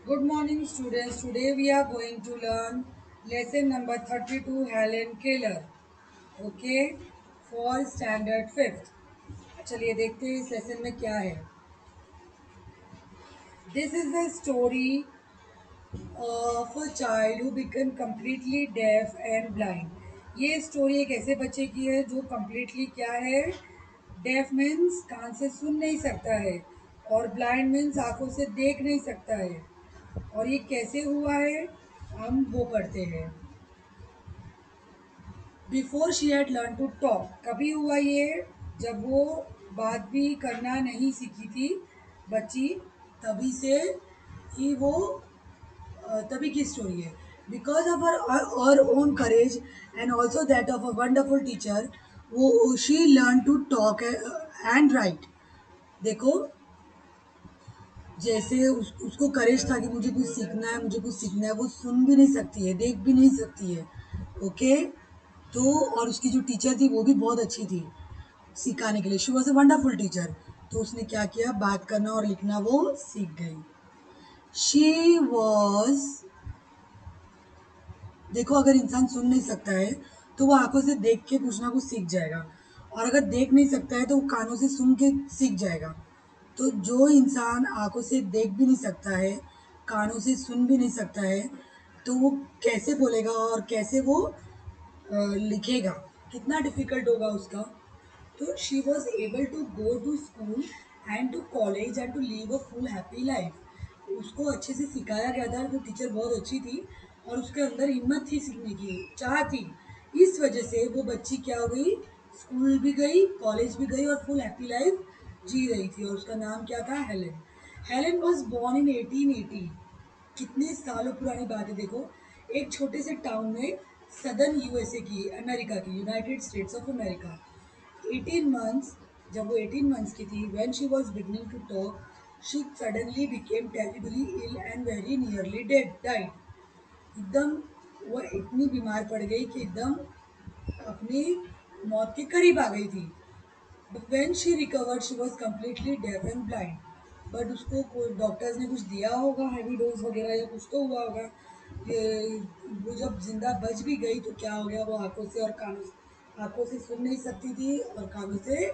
Good morning, students. Today we are going to learn lesson number 32 Helen Keller. Okay, for standard fifth. चलिए देखते हैं इस lesson में क्या है. This is the story of a child who became completely deaf and blind. ये story एक ऐसे बच्चे की है जो completely क्या है, डेफ मीन्स कान से सुन नहीं सकता है और ब्लाइंड मीन्स आंखों से देख नहीं सकता है. और ये कैसे हुआ है हम वो पढ़ते हैं. Before she had learn to talk. कभी हुआ ये जब वो बात भी करना नहीं सीखी थी बच्ची. तभी से ही वो तभी की स्टोरी है. Because of her own courage and also that of a wonderful teacher वो she learn to talk and write. देखो जैसे उसको करेज था कि मुझे कुछ सीखना है, मुझे कुछ सीखना है. वो सुन भी नहीं सकती है, देख भी नहीं सकती है. ओके. तो और उसकी जो टीचर थी वो भी बहुत अच्छी थी सिखाने के लिए. She was a wonderful teacher. तो उसने क्या किया, बात करना और लिखना वो सीख गई. She was. देखो अगर इंसान सुन नहीं सकता है तो वो आंखों से देख के कुछ ना कुछ सीख जाएगा. और अगर देख नहीं सकता है तो वो कानों से सुन के सीख जाएगा. तो जो इंसान आंखों से देख भी नहीं सकता है, कानों से सुन भी नहीं सकता है, तो वो कैसे बोलेगा और कैसे वो लिखेगा. कितना डिफिकल्ट होगा उसका. तो she was able to go to school and to college and to live a full happy life. उसको अच्छे से सिखाया गया था. वो टीचर बहुत अच्छी थी और उसके अंदर हिम्मत थी, सीखने की चाह थी. इस वजह से वो बच्ची क्या हो गई, स्कूल भी गई, कॉलेज भी गई और फुल हैप्पी लाइफ जी रही थी. और उसका नाम क्या था, Helen. Helen was born in 1880. कितने सालों पुरानी बात है देखो. एक छोटे से टाउन में, सदर्न यूएसए की, अमेरिका की, United states of America. 18 months. जब वो 18 months की थी, when she was beginning to talk, she suddenly became terribly ill and very nearly dead, died. एकदम वो इतनी बीमार पड़ गई कि एकदम अपनी मौत के करीब आ गई थी. When she recovered she was completely deaf and blind. But उसको डॉक्टर्स ने कुछ दिया होगा, हैवी डोज वगैरह या कुछ तो हुआ होगा. ये वो जब जिंदा बच भी गई तो क्या हो गया, वो आंखों से और कानों से, आंखों से सुन नहीं सकती थी और कानों से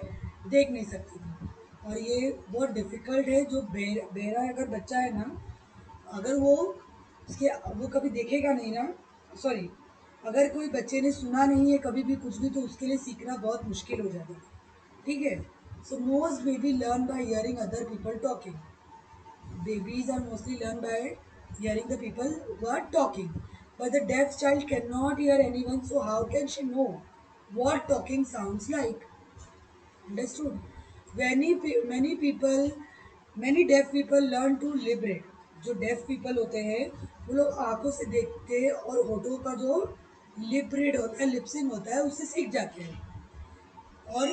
देख नहीं सकती थी. और ये बहुत डिफ़िकल्ट है. जो बेरा अगर बच्चा है ना, अगर वो उसके वो कभी देखेगा नहीं ना, सॉरी, अगर कोई बच्चे ने सुना नहीं है कभी भी कुछ भी, तो उसके लिए सीखना बहुत मुश्किल हो जाता है. ठीक है. So most baby learn by hearing other people talking. Babies are mostly learned by hearing the people who are talking. But the deaf child cannot hear anyone, so how can she know what talking sounds like? Understood? Many people, many deaf people learn to lip read. जो def people होते हैं वो लोग आंखों से देखते हैं और होठों का जो लिप रीड होता है, लिपसिंग होता है, उससे सीख जाते हैं. और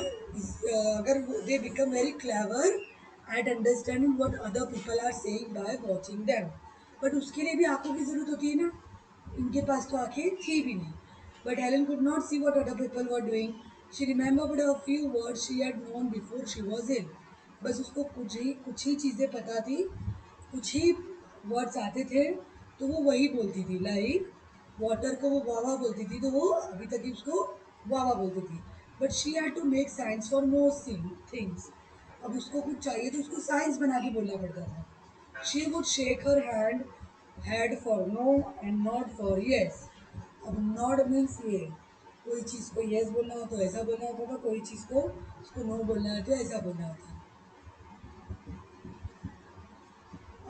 अगर they become very clever at understanding what other people are saying by watching them. But उसके लिए भी आंखों की ज़रूरत होती है ना. इनके पास तो आंखें थी भी नहीं. But Helen could not see what other people were doing. She remembered a few words she had known before she was in. बस उसको कुछ ही चीज़ें पता थी, कुछ ही वर्ड्स आते थे, तो वो वही बोलती थी. लाइक वाटर को वो वावा बोलती थी, तो वो अभी तक ही उसको वावा बोलती थी. But she had to make signs for most things. अब उसको कुछ चाहिए तो उसको साइंस बना के बोलना पड़ता था. She would shake her head for no and nod for yes. अब नॉट मीन्स ये, कोई चीज़ को येस बोलना हो तो ऐसा बोलना होता था, कोई चीज़ को उसको नो बोलना है तो ऐसा बोलना होता.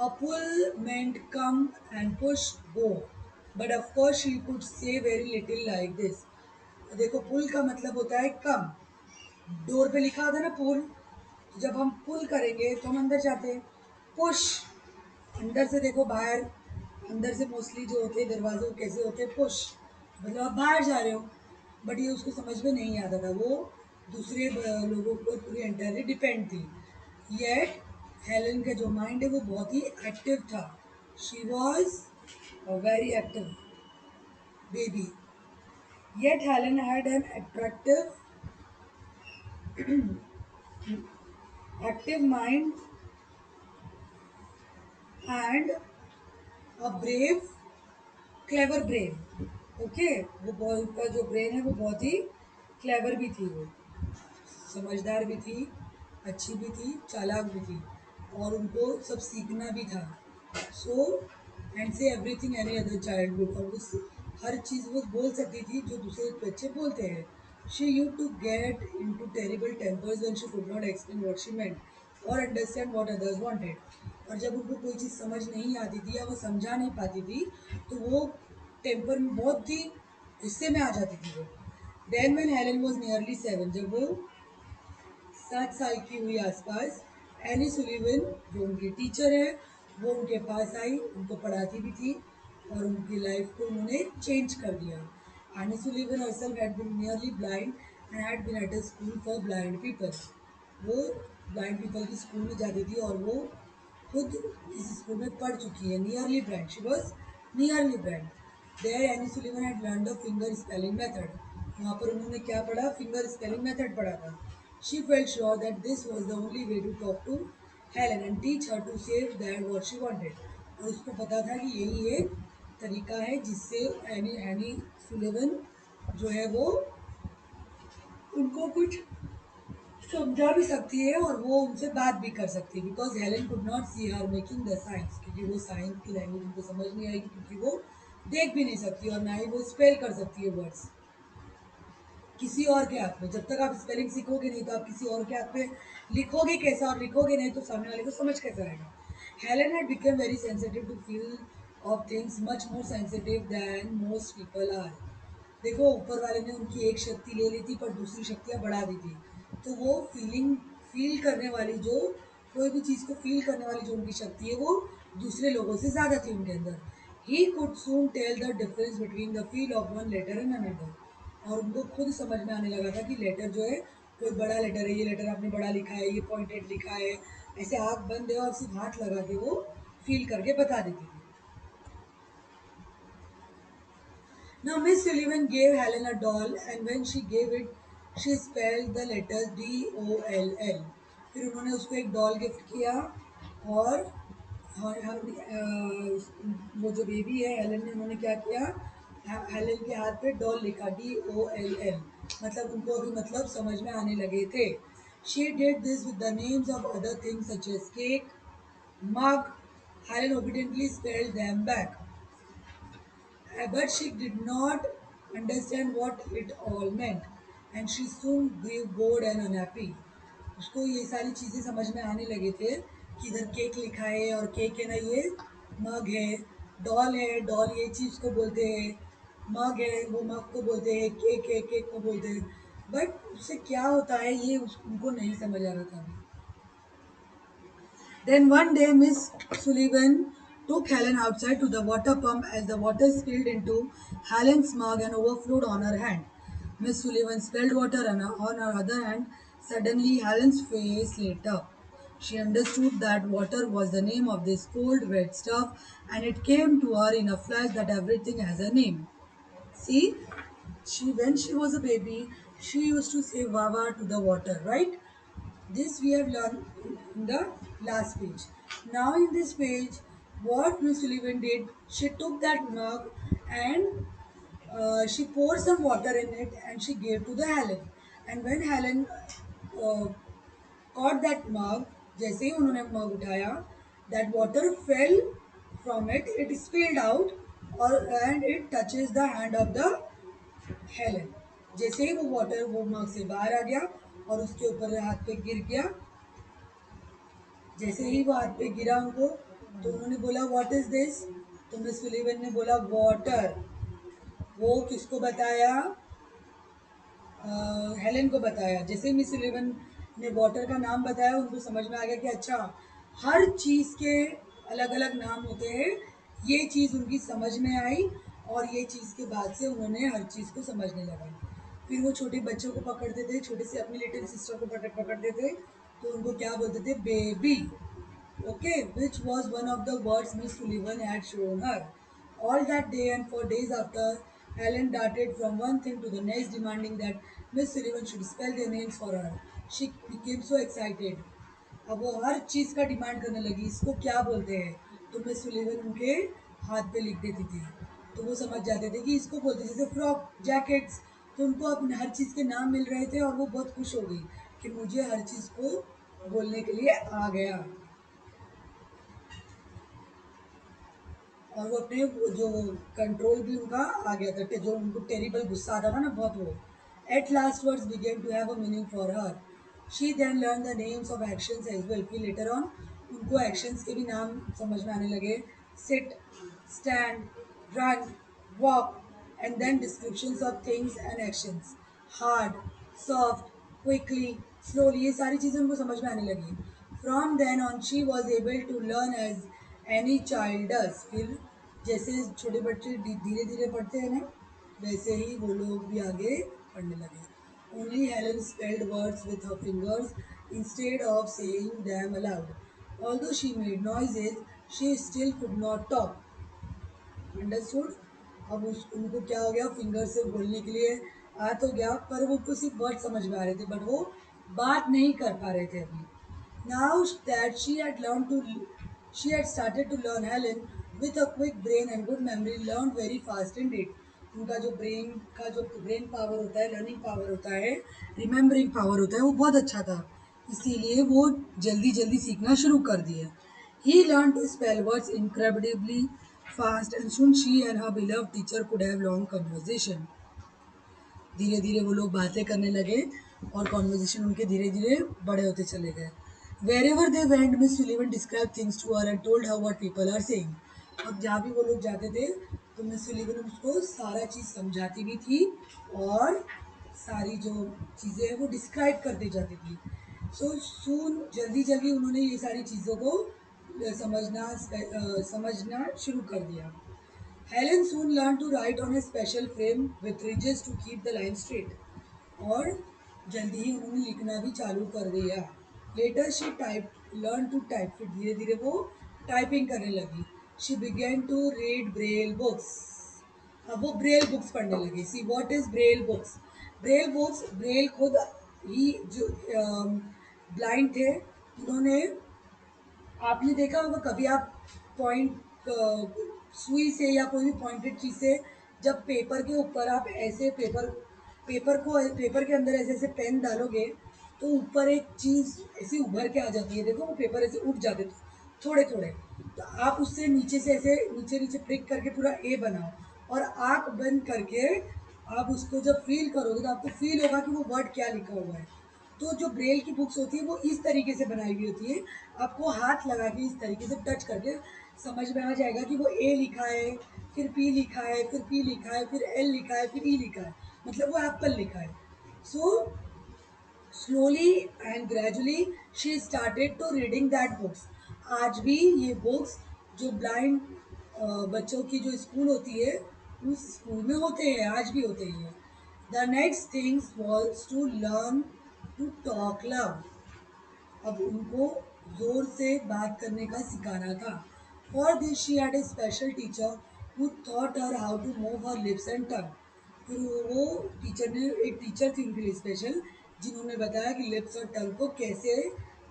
A pull meant come and push go. But of course she could say very little like this. देखो पुल का मतलब होता है कम. डोर पे लिखा होता है ना पुल, तो जब हम पुल करेंगे तो हम अंदर जाते हैं. पुश, अंदर से देखो बाहर, अंदर से मोस्टली जो होते हैं दरवाजे वो कैसे होते हैं, पुश, मतलब आप बाहर जा रहे हो. बट ये उसको समझ में नहीं आता था. वो दूसरे लोगों के ऊपर पूरी एंटायरली डिपेंड थी. येट हेलन का जो माइंड है वो बहुत ही एक्टिव था. She was a very active baby. Yet Helen had an attractive active mind and a brave clever brain. Okay, वो बहुत का जो ब्रेन है वो बहुत ही क्लेवर भी थी, वो समझदार भी थी, अच्छी भी थी, चालाक भी थी, और उनको सब सीखना भी था। सो एंड से everything any other child would, और वो हर चीज़ वो बोल सकती थी जो दूसरे बच्चे बोलते हैं। She use to get into terrible tempers when she could not explain what she meant or understand what others wanted. और जब उनको कोई चीज़ समझ नहीं आती थी या वो समझा नहीं पाती थी, तो वो टेम्पर में बहुत ही गुस्से में आ जाती थी वो। Then when Helen was nearly 7, जब वो 7 साल की हुई आसपास, एनी सुलिवन जो उनकी टीचर है वो उनके पास आई, उनको पढ़ाती भी थी, और उनकी लाइफ को उन्होंने चेंज कर दिया। Any Sullivan herself had been nearly blind and had been at a school for blind people। वो ब्लाइंड पीपल की स्कूल में जाती थी और वो खुद इस स्कूल में पढ़ चुकी है। Nearly blind, she was nearly blind. There Anne Sullivan had learn the finger spelling method. वहाँ पर उन्होंने क्या पढ़ा? फिंगर स्पेलिंग मेथड पढ़ा था। She felt sure that this was the only way to talk to Helen and teach her to say that what she wanted. और उसको पता था कि यही एक तरीका है जिससे एनी एनी सुलिवन जो है वो उनको कुछ समझा भी सकती है और वो उनसे बात भी कर सकती है। Because Helen could not see her making the signs, क्योंकि वो साइंस की लैंग्वेज उनको समझ नहीं आएगी, क्योंकि वो देख भी नहीं सकती और ना ही वो स्पेल कर सकती है वर्ड्स किसी और के हाथ में। जब तक आप स्पेलिंग सीखोगे नहीं तो आप किसी और के हाथ में लिखोगे कैसा, और लिखोगे नहीं तो सामने वाले को समझ कैसा आएगा। Helen had become very sensitive to feel of things, much more sensitive than most people are. देखो, ऊपर वाले ने उनकी एक शक्ति ले ली थी पर दूसरी शक्तियाँ बढ़ा दी थी। तो वो फील करने वाली जो कोई भी चीज़ को फील करने वाली जो उनकी शक्ति है वो दूसरे लोगों से ज़्यादा थी उनके अंदर। He could soon tell the difference between the feel of one letter and another. और उनको खुद समझ में आने लगा था कि लेटर जो है, कोई बड़ा लेटर है, ये लेटर आपने बड़ा लिखा है, ये पॉइंटेड लिखा है, ऐसे आँख बंद है और सिर्फ हाथ लगा के वो फील करके बता देती थी। Now Miss Sullivan gave Helen a doll, and when she gave it, she spelled the letters DOLL। फिर उन्होंने उसको एक डॉल गिफ्ट किया, और वो जो बेबी है हेलन ने, उन्होंने क्या किया? हेलन के हाथ पे डॉल लिखा, DOLL। मतलब उनको अभी मतलब समझ में आने लगे थे। She did this with the names of other things such as cake, mug। Helen obediently spelled them back, but she did not understand what it all meant, and she soon grew bored and unhappy। उसको ये सारी चीज़ें समझ में आने लगे थे कि इधर केक लिखा है, और केक है ना ये मग है, डॉल ये चीज़ को बोलते हैं, मग है वो मग को बोलते हैं, केक है केक को बोलते हैं। बट उससे क्या होता है ये उनको नहीं समझ आ रहा था अभी। Then one day Miss Sullivan took Helen outside to the water pump as the water spilled into Helen's mug and overflowed on her hand. Miss Sullivan spilled water on her other hand. Suddenly Helen's face lit up. She understood that water was the name of this cold, wet stuff, and it came to her in a flash that everything has a name. See, when she was a baby, she used to say Wawa to the water, right? This we have learned in the last page. Now in this page, what Miss Sullivan did, she took that mug and she poured some water in it and she gave to the Helen. And when Helen uh, caught that mug, जैसे ही उन्होंने मग उठाया, that water fell from it, it spilled out, और and it touches the hand of the Helen। जैसे ही वो water वो मग से बाहर आ गया और उसके ऊपर हाथ पे गिर गया, जैसे ही वो हाथ पे गिरा उनको, तो उन्होंने बोला व्हाट इज दिस? तो मिस सुलीवन ने बोला वाटर। वो किसको बताया? हेलन को बताया। जैसे ही मिस सुलीवन ने वाटर का नाम बताया, उनको समझ में आ गया कि अच्छा, हर चीज़ के अलग अलग नाम होते हैं। ये चीज़ उनकी समझ में आई, और ये चीज़ के बाद से उन्होंने हर चीज़ को समझने लगा। फिर वो छोटे बच्चों को पकड़ते थे, छोटे से अपनी लिटिल सिस्टर को पकड़ते थे, तो उनको क्या बोलते थे? Baby. Okay, which was one of the words Miss Sullivan had shown her. All that day and for days after, Helen darted from one thing to the next, demanding that Miss Sullivan should spell their names for her. She became so excited. अब वो हर चीज़ का demand करने लगी, इसको क्या बोलते हैं? तो मिस सुलिवन उनके हाथ पे लिख देती थी, तो वो समझ जाते थे कि इसको बोलते, जैसे फ्रॉक जैकेट्स, तो उनको अपने हर चीज़ के नाम मिल रहे थे और वो बहुत खुश हो गई कि मुझे हर चीज़ को बोलने के लिए आ गया। और वो अपने जो कंट्रोल भी उनका आ गया था, कि जो उनको टेरिबल गुस्सा आता था ना बहुत, वो at last words began to have a meaning for her. She then learn the names of actions as well, फिर लेटर ऑन उनको एक्शंस के भी नाम समझ में आने लगे, sit, stand, run, walk, and then descriptions of things and actions, hard, soft, quickly, slowly, ये सारी चीज़ें उनको समझ में आने लगी। From then on she was able to learn as any child does. फिर जैसे छोटे बच्चे धीरे धीरे पढ़ते हैं ना, वैसे ही वो लोग भी आगे पढ़ने लगे। Only Helen spelled words with her fingers instead of saying them allowed. Although she made noises, she still could not talk. Understood. अब उनको क्या हो गया, फिंगर से बोलने के लिए आ तो गया, पर वो उनको सिर्फ वर्ड समझ में आ रहे थे, बट वो बात नहीं कर पा रहे थे अभी। Now that she had started to learn, Helen with a quick brain and good memory learn very fast in it. उनका जो ब्रेन का जो ब्रेन पावर होता है, लर्निंग पावर होता है, रिमेम्बरिंग पावर होता है, वो बहुत अच्छा था, इसीलिए वो जल्दी जल्दी सीखना शुरू कर दिए। He learned to spell words incredibly fast and soon she and her beloved teacher could have long conversation. धीरे धीरे वो लोग बातें करने लगे और कॉन्वर्जेशन उनके धीरे धीरे बड़े होते चले गए। Wherever they went, Miss Sullivan described things to her and told her what people are saying. अब जहाँ भी वो लोग जाते थे तो मिस सुलिवन उसको सारा चीज़ समझाती भी थी और सारी जो चीज़ें हैं वो डिस्क्राइब करती जाती थी। सो सून जल्दी जल्दी उन्होंने ये सारी चीज़ों को समझना शुरू कर दिया। Helen soon learned to write on a special frame with ridges to keep the line straight. और जल्दी ही उन्होंने लिखना भी चालू कर दिया। Later she type learn to type, फिर धीरे धीरे वो टाइपिंग करने लगी। She began to read Braille books. अब वो ब्रेल बुक्स पढ़ने लगी। See what is Braille books? Braille books, Braille खुद ही जो ब्लाइंड थे, उन्होंने, आपने देखा होगा कभी, आप पॉइंट सुई से या कोई भी पॉइंटेड चीज़ से जब पेपर के ऊपर आप ऐसे पेपर के अंदर ऐसे ऐसे पेन डालोगे तो ऊपर एक चीज़ ऐसी उभर के आ जाती है, देखो वो पेपर ऐसे उठ जाते थोड़े थोड़े, तो आप उससे नीचे से ऐसे नीचे नीचे प्रिक करके पूरा ए बनाओ और आँख बंद करके आप उसको जब फील करोगे तो आपको फील होगा कि वो वर्ड क्या लिखा हुआ है। तो जो ब्रेल की बुक्स होती है वो इस तरीके से बनाई हुई होती है, आपको हाथ लगा के इस तरीके से टच करके समझ में आ जाएगा कि वो ए लिखा है, फिर पी लिखा है, फिर पी लिखा है, फिर एल लिखा है, फिर ई लिखा है, मतलब वो एप्पल लिखा है। So slowly and gradually she started to reading that books. आज भी ये बुक्स जो ब्लाइंड बच्चों की जो स्कूल होती है उस स्कूल में होते हैं, आज भी होते हैं। The next things was to learn to talk love. अब उनको ज़ोर से बात करने का सिखाना था। For this she had a special teacher who taught her how to move her lips and tongue. फिर वो टीचर ने, एक टीचर थी उनके लिए स्पेशल, जिन्होंने बताया कि लिप्स और टंग को कैसे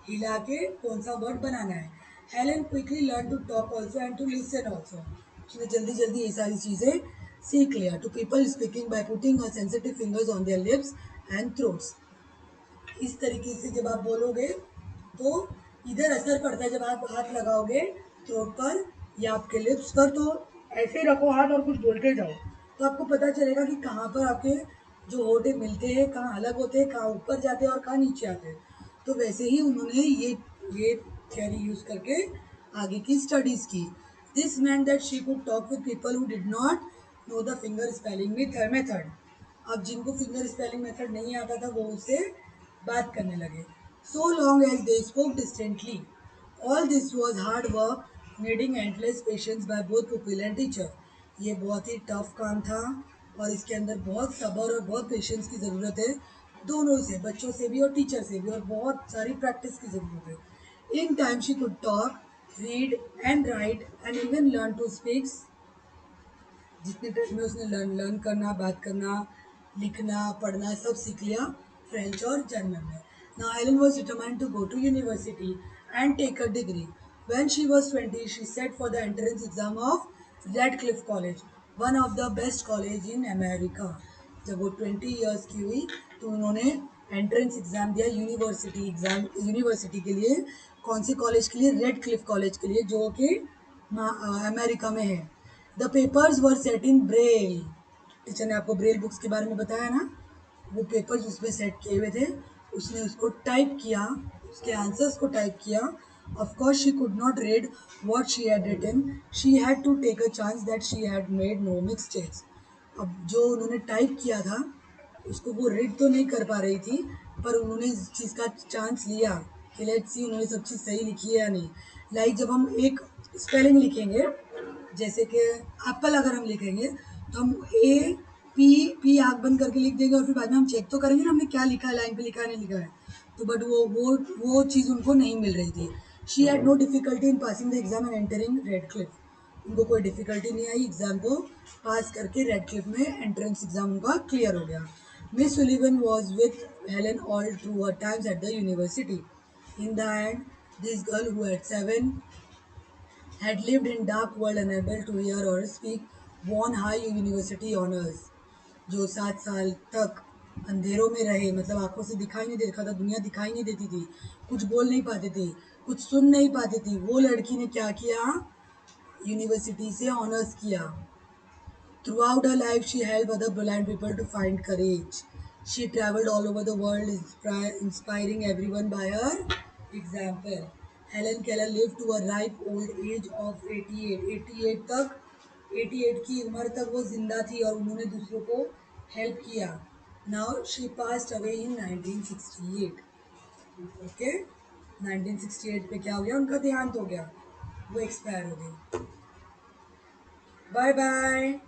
हिला के कौन सा वर्ड बनाना है। Helen quickly learn to talk also and to listen also. उसने जल्दी जल्दी ये सारी चीज़ें सीख लिया। To people speaking by putting her sensitive fingers on their lips and throats. इस तरीके से जब आप बोलोगे तो इधर असर पड़ता है, जब आप हाथ लगाओगे थ्रोट पर या आपके लिप्स पर, तो ऐसे रखो हाथ और कुछ बोलते जाओ, तो आपको पता चलेगा कि कहाँ पर आपके जो होठे मिलते हैं, कहाँ अलग होते हैं, कहाँ ऊपर जाते हैं और कहाँ नीचे आते हैं। तो वैसे ही उन्होंने ये थियरी यूज़ करके आगे की स्टडीज़ की। This man that she could talk with people who did not know the finger spelling method. अब जिनको फिंगर स्पेलिंग मेथड नहीं आता था वो उससे बात करने लगे। So long as they spoke distantly. All this was hard work needing endless patience by both pupil and teacher. ये बहुत ही टफ काम था और इसके अंदर बहुत सब्र और बहुत पेशेंस की ज़रूरत है, दोनों से, बच्चों से भी और टीचर से भी, और बहुत सारी प्रैक्टिस की ज़रूरत है। In time she could talk, read and write and even learn to speaks. जितने टाइम में उसने लर्न करना, बात करना, लिखना, पढ़ना सब सीख लिया, फ्रेंच और जर्मन में। Now Helen was determined to go to university and take a degree. When she was 20 she set for the entrance exam of Radcliffe College, one of the best college in America. जब वो 20 years की हुई तो उन्होंने entrance exam दिया university के लिए। कौन सी कॉलेज के लिए? रेड क्लिफ कॉलेज के लिए, जो कि अमेरिका में है। The papers were set in Braille. Teacher ने आपको ब्रेल बुक्स के बारे में बताया ना, वो पेपर्स उसमें सेट किए हुए थे। उसने उसको टाइप किया, उसके आंसर्स को टाइप किया। Of course she could not read what she had written, she had to take a chance that she had made no mistakes. अब जो उन्होंने टाइप किया था उसको वो रीड तो नहीं कर पा रही थी, पर उन्होंने इस चीज़ का चांस लिया कि लेट्स सी उन्होंने सब चीज़ सही लिखी है या नहीं। लाइक जब हम एक स्पेलिंग लिखेंगे, जैसे कि एप्पल अगर हम लिखेंगे तो हम ए पी पी आँख बंद करके लिख देंगे और फिर बाद में हम चेक तो करेंगे ना हमने क्या लिखा है, लाइन पे लिखा है नहीं लिखा है। तो बट वो चीज़ उनको नहीं मिल रही थी। She had no difficulty in passing the exam and entering Radcliffe. उनको कोई डिफिकल्टी नहीं आई एग्जाम को पास करके रेड क्लिफ में एंट्रेंस एग्जाम उनका क्लियर हो गया। Miss Sullivan was with Helen all through her times at the university. In the end this girl who at 7 had lived in dark world unable to hear or speak, won high university honors। जो 7 साल तक अंधेरों में रहे, मतलब आंखों से दिखाई नहीं देखा था, दुनिया दिखाई नहीं देती थी, कुछ बोल नहीं पाती थी, कुछ सुन नहीं पाती थी, वो लड़की ने क्या किया? यूनिवर्सिटी से ऑनर्स किया। Throughout her life she help other blind people to find courage. She travelled all over the world inspiring everyone by her example. Helen Keller live to a ripe old age of 88 तक, 88 की उम्र तक वो जिंदा थी और उन्होंने दूसरों को हेल्प किया। Now she passed away in 1968। Okay, 1968 पे क्या हो गया? उनका देहांत हो गया, वो एक्सपायर हो गई। Bye bye.